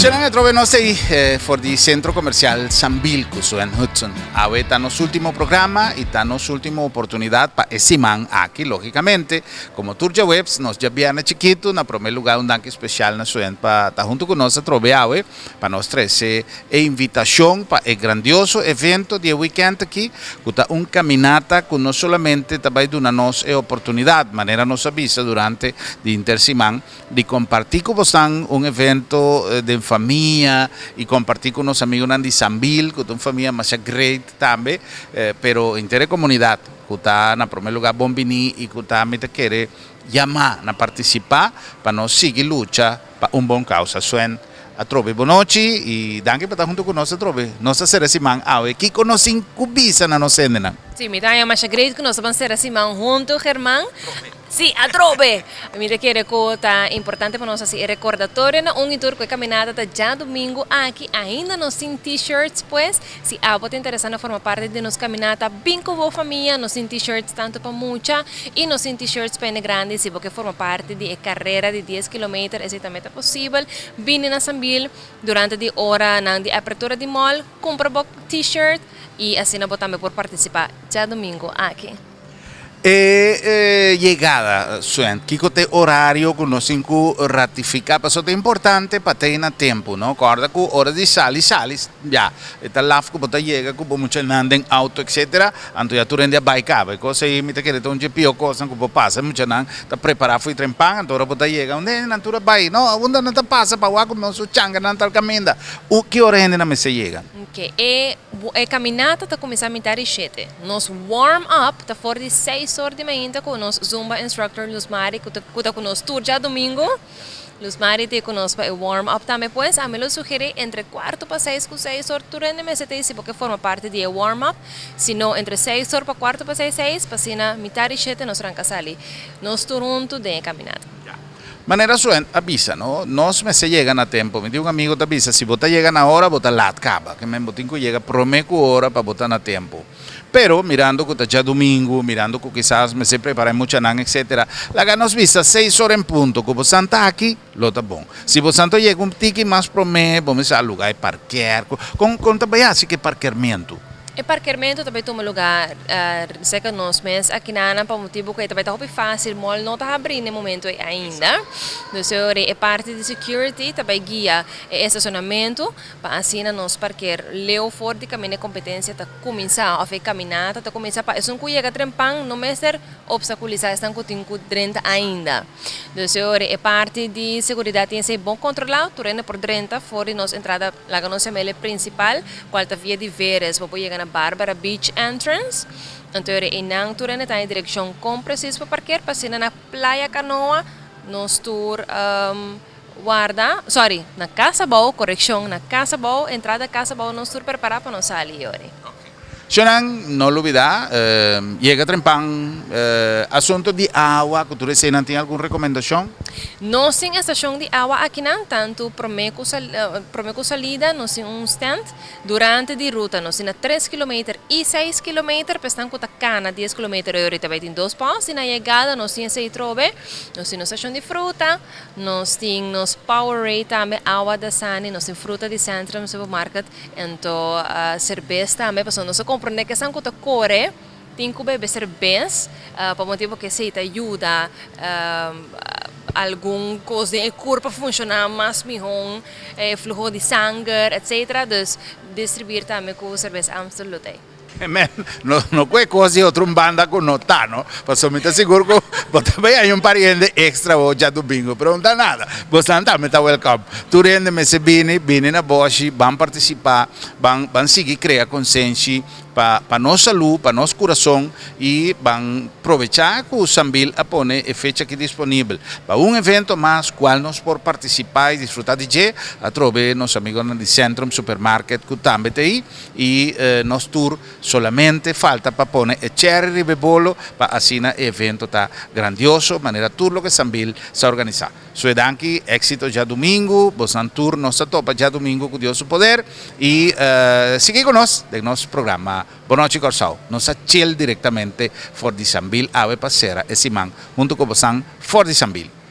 C'è trove nostri fuori di centro commercial San Vilcus en Hudson. Ahorita nos último programa y nos última oportunidad para ese man aquí, lógicamente. Como Turja Webs, nos ya viene chiquito, na primer lugar un danke especial na suen para estar junto con nosotros trove ahora para nos traer invitación para el grandioso evento de weekend aquí, con un caminata con no solamente también de una nos oportunidad, manera nos avisa durante de intersimán de compartir con vosotros un evento de familia y compartir con unos amigos de Sambil, con una familia más great también, pero en la comunidad, que está en primer lugar bombini y que está me quiere llamar a participar para nos seguir lucha para un buen causa. Suen a trove bonoci y danke para estar junto con nosotros trove. Nos hacer simán awe que conoce incubisa na nos sendena. Sí, mi taya más great que nos van a hacer simán junto, Germán. Sí, a trove. Mira que é importante para nós assim, é recordatório na tour que caminhada tá já domingo aqui ainda nos tem t-shirts, pues, se algo te interessa na forma parte de nos caminhada bem com a família, nos tem t-shirts tanto para mucha e nos tem t-shirts para grande, se porque forma parte de carreira de 10 km, esse também é possível. Vini na Sambil durante a hora na de abertura de mall, compra o t-shirt e assim na também por participar já domingo aqui. Llegada, Suen, Kiko te horario que nos cinco ratifica, pero eso es importante para tener tiempo, ¿no? Guarda que hora de salis, ya, está la que bota llega, que mucho anden auto, etcétera, anto ya tú rendes a bike, cosa y me te quiere un GPO cosa que pasa, mucho nan, está preparado fui trempan, anto ahora bota llega, donde natura bike, no, donde no te pasa para guaco, no su changa, no tal caminda, ¿qué hora gente na me se llega? Ok, caminata está começando a mitad de 7, nos warm up está fora de 6 horas de manhã com o nosso Zumba instructor Luz Mari, que está com nós tour já domingo. Luz Mari está conosco para o warm up também, pois a mim eu sugeri entre 4 para 6 com 6 horas durante o mês, porque forma parte do warm up, se não entre 6 horas para 4 para 6, para assim na mitad de 7 nós arrancamos ali, nós turunto de caminata. Manera Suen, avisa, ¿no? Nos me se llegan a tiempo. Me dice un amigo te avisa, si vota llegan ahora, vota la acaba, que me botinco llega promeco hora para votar a tiempo. Pero mirando que está ya domingo, mirando que quizás me se prepara mucha nan, etcétera, la nos visa 6 horas en punto, como Santa aquí, lo está bon. Si vos Santo llega un tiki más promé, vamos a lugar de parquear, con también así que parqueamiento. O parqueamento também toma lugar, sei que nós mesmos aqui na Ana, para motivo que também está fácil, mall não está abrindo no momento ainda. Então, é parte de security, também guia estacionamento, para assim nós parquear leu fora de caminho de competência, está começar a fazer caminhada, está começar para isso não chega trempang, não é ser obstaculizar, estão com dentro ainda. Então, é parte de segurança, tem que ser bom controlado, turena por dentro, fora de nossa entrada, lá que nossa mele principal, qual está via de veres, para chegar na Barbara Beach Entrance. Então, inang turena está em direção com preciso para parquear, para ser na Playa Canoa, nos tour na Casa Bau, correção, na Casa Bau, entrada Casa Bau, nos tour preparar para nós sair hoje. Xonan, no lo olvida, llega trempan, asunto de agua, que tú recién tiene alguna recomendación? No sin estación de agua aquí no, tanto promeco salida, no sin un stand, durante de ruta, no sin 3 km y 6 km, pestan con cana 10 km y ahorita va en 2 paus, y na llegada no sin se trove, no sin estación de fruta, no sin nos Powerade también, agua de sani, no sin fruta de Centrum Supermarket, entonces cerveza también, pues no se compreende que estão com a core, tem que beber cerveja, para motivo que se te ajuda alguma coisa de corpo a funcionar mais melhor, fluxo de sangue, etc. Então, distribuir também com cerveja Amstel. No puede cosa y otro banda con nota, ¿no? Pues me seguro que también hay un pariente extra o ya domingo, pero no da nada. Vos también está welcome. Tu rende me se viene na Bosch, van participar, van seguir crear consciência para nossa saúde, para nosso coração e vão aproveitar que o Sambil põe a fecha aqui disponível para um evento mais qual nós por participar e desfrutar de je a trove nos amigos do Centrum Supermarket que também tem e nos tour solamente falta para pôr a cherry bebolo para assim o evento tá grandioso maneira tour lo que Sambil se organizar. So danke, éxito já domingo, bosan tour nossa topa já domingo com Deus o poder e siga conosco no nosso programa. Boa noite, Corsao. Nos chill diretamente for de Sambil, Ave Passera e Simán, junto com Bosan for de Sambil.